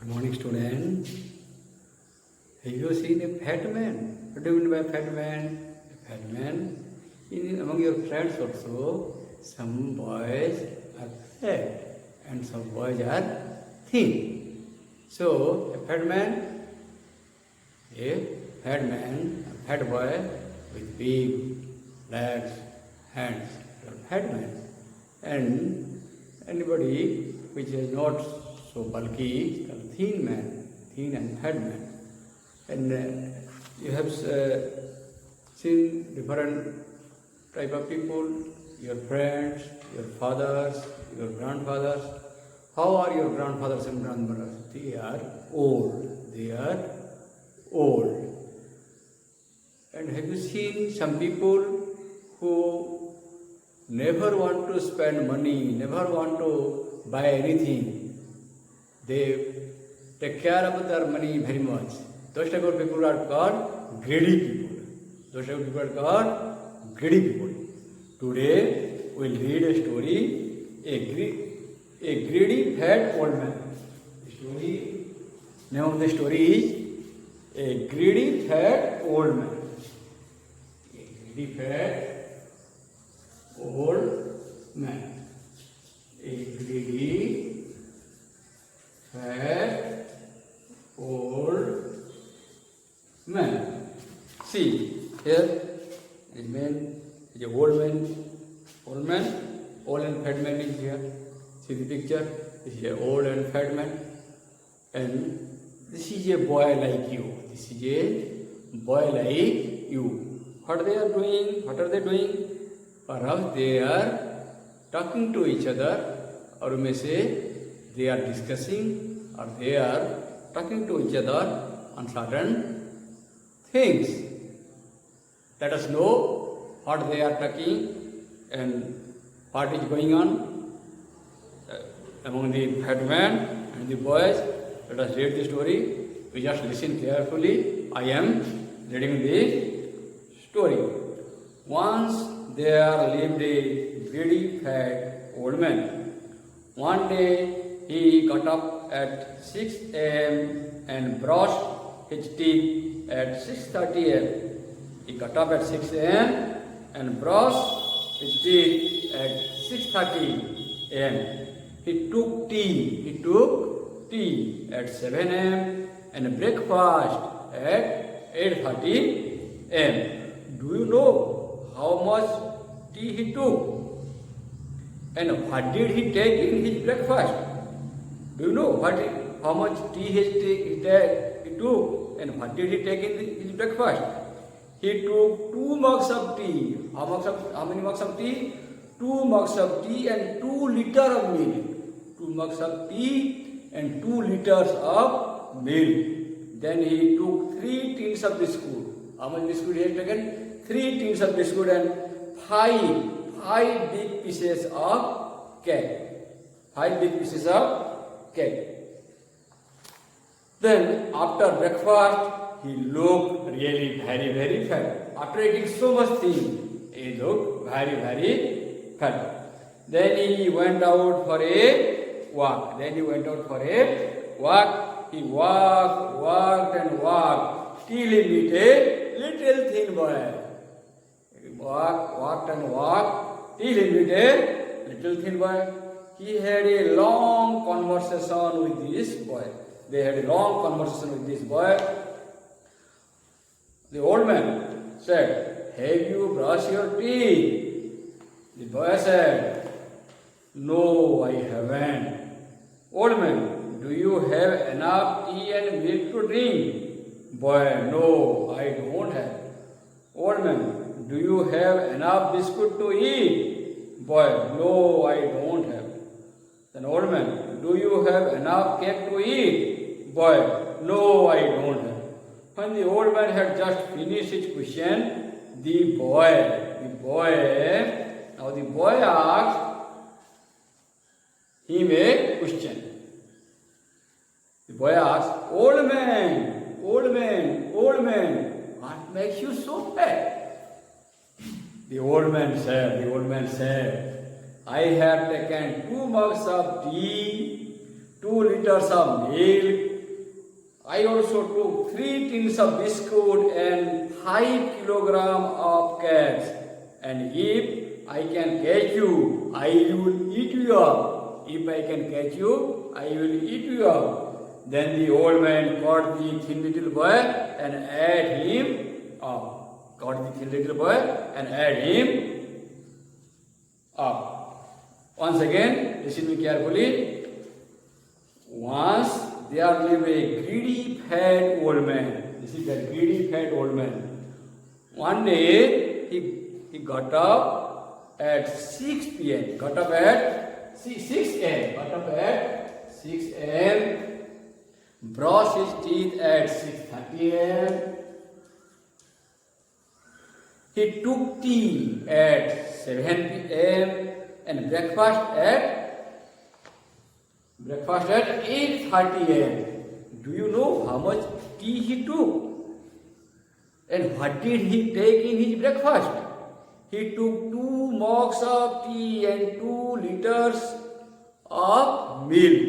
Good morning, student. Have you seen a fat man? What do you mean by fat man? A fat man. Among your friends also, some boys are fat and some boys are thin. So, a fat boy with big legs, hands, a fat man. And anybody which is not so bulky is called thin man, thin and fat man. And you have seen different type of people, your friends, your fathers, your grandfathers. How are your grandfathers and grandmothers? They are old. They are old. And have you seen some people who never want to spend money, never want to buy anything? They take care of their money very much. Those type of people are called greedy people. Those type of people are called greedy people. Today we will read a story, a greedy fat old man. The name of the story is A Greedy Fat Old Man. A greedy fat old man. A greedy fat old man. See here, a man is a old man, old and fat man is here. See the picture. This is a old and fat man, and this is a boy like you. This is a boy like you. What they are doing? What are they doing? Perhaps they are talking to each other, or you may say they are discussing, or they are talking to each other on certain things. Let us know what they are talking and what is going on among the fat man and the boys. Let us read the story. We just listen carefully. I am reading the story. Once there lived a greedy fat old man. One day he got up at 6 a.m. and brushed his teeth at 6:30 a.m. He got up at 6 a.m. and brushed his teeth at 6:30 a.m. He took tea at 7 a.m. and breakfast at 8:30 a.m. Do you know how much tea he took? And what did he take in his breakfast? Do you know how much tea he took and what did he take in his breakfast? He took 2 mugs of tea. How many mugs of tea? 2 mugs of tea and 2 liters of milk. 2 mugs of tea and 2 liters of milk. Then he took 3 tins of biscuit. How much biscuit he has taken? 3 tins of biscuit and 5 big pieces of cake. 5 big pieces of cake. Then after breakfast, he looked really very, very fat. After eating so much thing, he looked very, very fat. Then he went out for a walk. He walked and walked till he met a little thin boy. He walked and walked till he met a little thin boy. He had a long conversation with this boy. They had a long conversation with this boy. The old man said, "Have you brushed your teeth?" The boy said, "No, I haven't." Old man, "Do you have enough tea and milk to drink?" Boy, "No, I don't have." Old man, "Do you have enough biscuit to eat?" Boy, "No, I don't have." Then old man, "Do you have enough cake to eat?" Boy, "No, I don't have." When the old man had just finished his question, the boy asked him a question. The boy asked, old man, what makes you so fat?" The old man said, "I have taken 2 mugs of tea, 2 liters of milk, I also took 3 tins of biscuit and 5 kilogram of cakes. And if I can catch you, I will eat you up. If I can catch you, I will eat you up. Then the old man caught the thin little boy and ate him up. Caught the thin little boy and ate him up. Once again, listen me carefully. Once there lived a greedy fat old man. This is the greedy fat old man. One day he got up at 6 p.m. Got up at 6 a.m. Got up at 6 a.m. Brushed his teeth at 6:30 a.m. He took tea at 7 p.m. and breakfast at 8:30 a.m. Do you know how much tea he took? And what did he take in his breakfast? He took 2 mugs of tea and 2 liters of milk.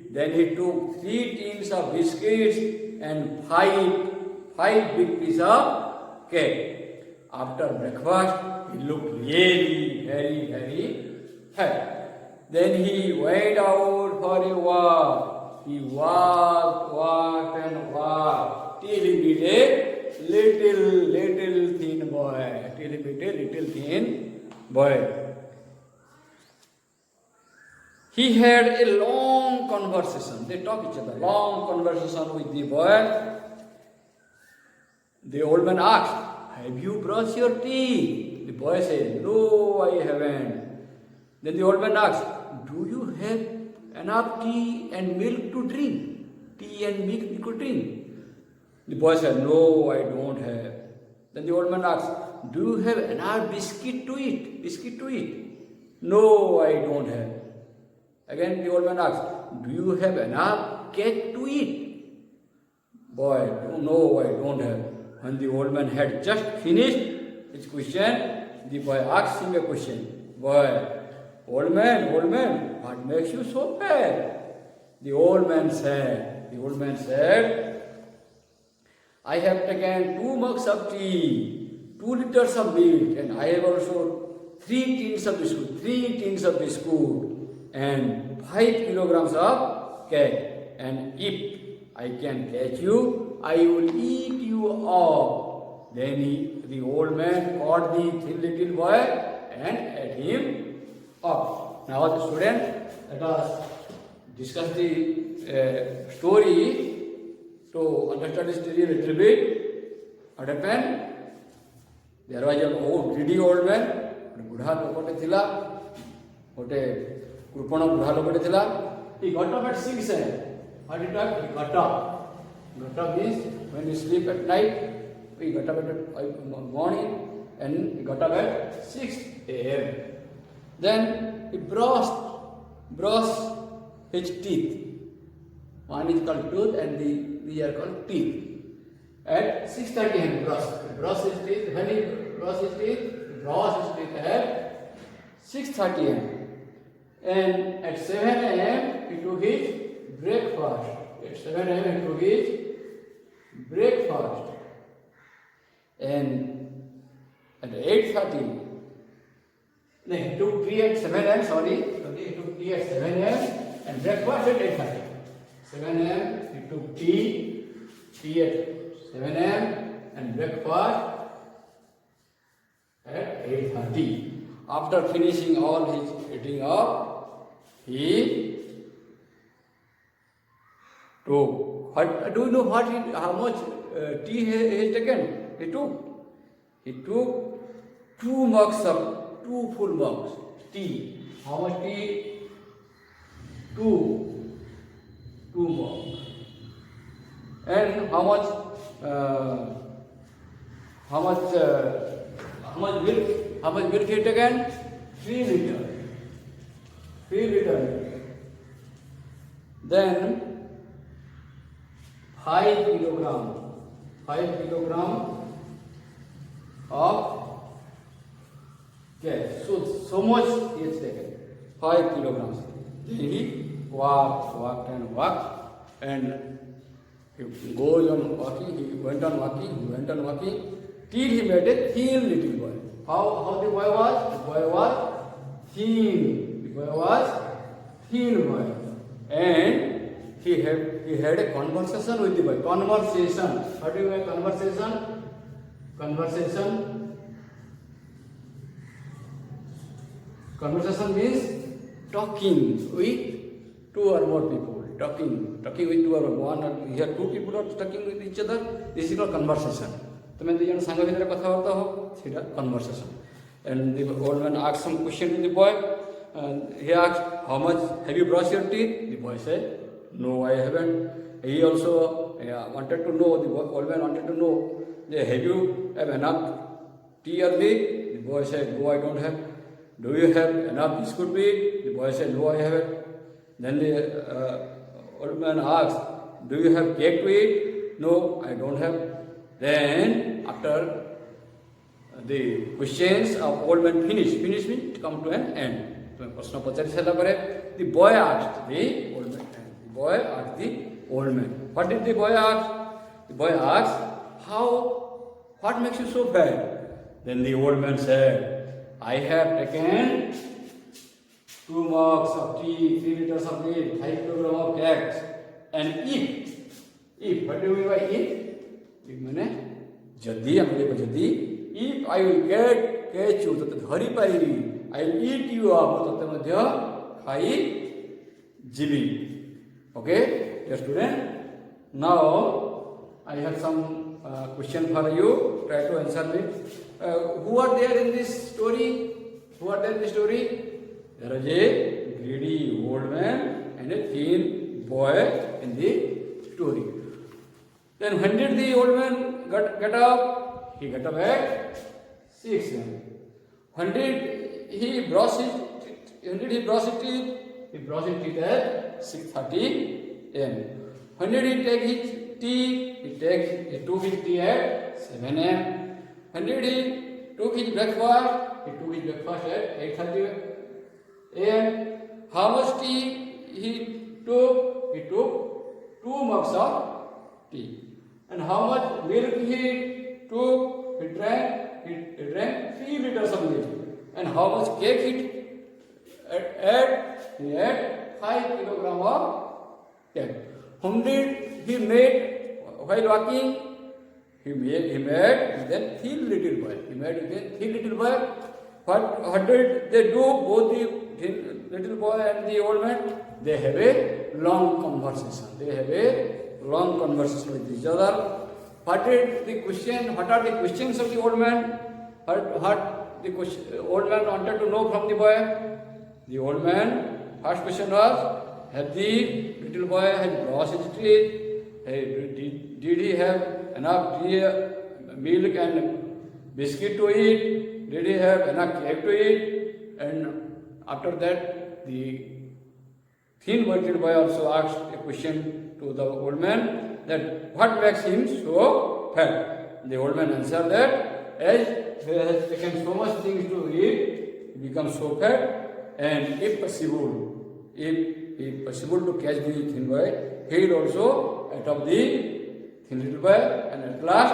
Then he took 3 tins of biscuits and 5 big pieces of cake. After breakfast, he looked really very happy. Then he went out for a walk. He walked and walked till he met a little thin boy. Till he met a little thin boy. He had a long conversation. They talk each other. Long conversation with the boy. The old man asked, "Have you brushed your teeth?" The boy said, "No, I haven't." Then the old man asked, "Do you have enough tea and milk to drink?" Tea and milk to drink. The boy said, "No, I don't have." Then the old man asked, "Do you have enough biscuit to eat?" "No, I don't have." Again the old man asked, "Do you have enough cake to eat?" Boy, "No, I don't have." When the old man had just finished his question, the boy asked him a question. "Boy, old man, what makes you so bad?" The old man said, "I have taken 2 mugs of tea, 2 liters of milk, and I have also 3 tins of biscuit, and 5 kilograms of cake. And if I can catch you, I will eat you up." Then the old man caught the thin little boy and ate him up. Now the student, let us discuss the story to understand this story a little bit. What happened? There was an old greedy old man. बुढ़ा लोकटे थिला, गोटे कृपण बुढ़ा लोकटे थिला. He got up at 6 a.m. What did he do? He got up. Got up means when you sleep at night, he got up at morning and he got up at 6 a.m. Then he brushed his teeth. One is called tooth and the other called teeth. At 6:30 a.m. brush his teeth. When he brush his teeth at 6:30 a.m. And at 7 a.m. he took his breakfast. At 7 a.m. he took his breakfast. And at 8:30, no, he took tea at 7 a.m. He took tea at 7 a.m. and breakfast at 8:30. 7 a.m. he took tea at 7 a.m. and breakfast at 8:30. After finishing all his eating up, he took. Do you know how much tea he has taken? He took 2 full mugs tea. How much tea? 2 mugs. And how much milk? How much milk he taken? 3 liters. 3 liters. Then 5 kilogram of cake. So much he has taken. 5 kilograms. Then he walked and He goes on walking, he went on walking, till he met a thin little boy. How the boy was? The boy was thin. The boy was thin boy. And he had a conversation with the boy. Conversation. What do you mean conversation? Conversation means talking with two or more people. Talking with two or one or here two people are talking with each other. This is called conversation. तुम दो जन सांग भितर कथबार्ता हो सेटा conversation. And the old man asked some question to the boy. He asked, how much have you brushed your teeth? The boy said, no, I haven't. He also wanted to know, the old man wanted to know, have you have enough tea or meat? The boy said, no, I don't have. Do you have enough biscuit meat? The boy said, no, I haven't. Then the old man asked, do you have cake to eat? No, I don't have. Then after the questions of old man finished means come to an end. The boy asked the old man. What did the boy ask? The boy asked, what makes you so fat? Then the old man said, I have taken 2 mugs of tea, 3 liters of milk, 5 kilograms of cakes, and if, what do you mean by if? If I will catch you, I will eat you up, okay, dear student. Now I have some question for you. Try to answer me. Who are there in this story? There is a greedy old man and a thin boy in the story. Then when did the old man get up? He got up at 6 a.m. When did he brush his teeth? He brushed his teeth at 6:30 a.m. When did he take his tea? He took his tea at 7 a.m. When did he took his breakfast? He took his breakfast at 8:30 a.m. How much tea he took? He took 2 mugs of tea. And how much milk he took? He drank 3 liters of milk. And how much cake he ate? He ate 5 kilograms of cake. Whom did he made while walking? He made then thin little boy. What did they do? Both the thin little boy and the old man, they have a long conversation. With each other. What are the questions of the old man? What the old man wanted to know from the boy? The old man, first question was, have the little boy brushed his teeth? Did he have enough tea, milk and biscuit to eat? Did he have enough cake to eat? And after that, the thin little boy also asked a question to the old man that what makes him so fat? The old man answered that as he has taken so much things to eat, he becomes so fat, and if possible to catch the thin boy, he will also adopt the thin little boy, and at last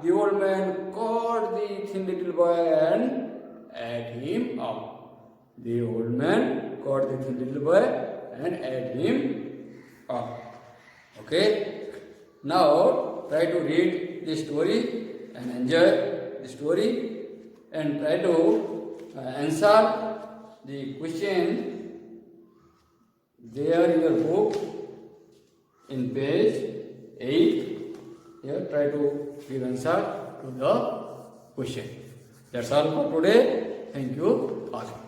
the old man caught the thin little boy and ate him up. The old man caught the thin little boy and ate him up. Okay? Now try to read the story and enjoy the story and try to answer the question there in your book in page 8. Here try to give answer to the question. That's all for today. Thank you all.